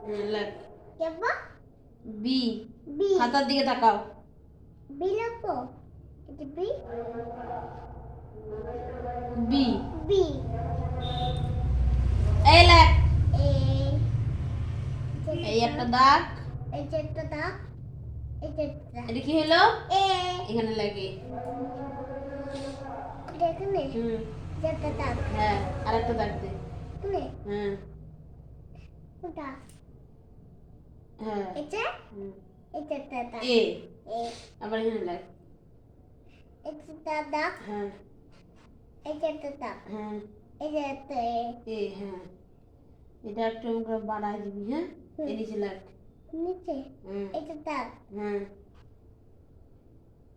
লেখ কেবা B B খাতার দিকে তাকাও বি লেখো এটা বি বি বি এই লেখ এ এই একটা দাগ এই যে একটা দাগ এই যে একটা এটা কি হলো এ এখানে লাগে দেখনে হুম যে একটা দাগ হ্যাঁ আরেকটা দাগ দে তুলে হ্যাঁ কোনটা হ্যাঁ এটা হুম এই যে একটা দাগ এ এ আবার এখানে লেখ একটা দাগ হ্যাঁ এই যে একটা দাগ হ্যাঁ এই যে একটা এ হ্যাঁ এটা একটু করে বাড়াই দিবি হ্যাঁ হুম। এই নিচে লেখ নিচে হুম এই যে দাগ হ্যাঁ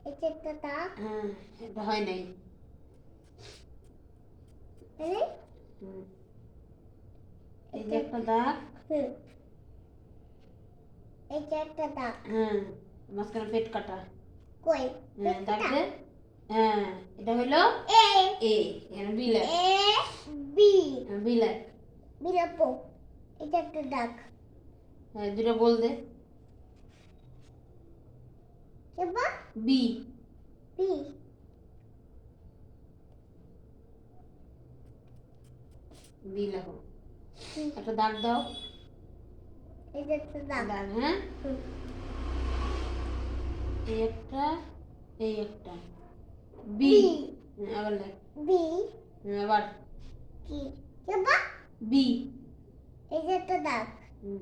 এই যে একটা দাগ হ্যাঁ এটা হয় নাই এই হুম এই যে একটা দাগ হুম এই যে একটা দাগ হ্যাঁ মাঝখানে পেট কাটা কই হ্যাঁ দাগ দে হ্যাঁ এটা হলো এ এ এখানে বি লেখ এ বি বি লেখ বিরাপো এই যে একটা দাগ হ্যাঁ দুটো বল দে কেবা বি বি বি লেখো হুম, একটা দাগ দাও এই যে একটা দাগ দাগ হ্যাঁ হুম, এই একটা এই একটা বি বি আবার লেখ বি আবার কি কেবা বি এই যে একটা দাগ হুম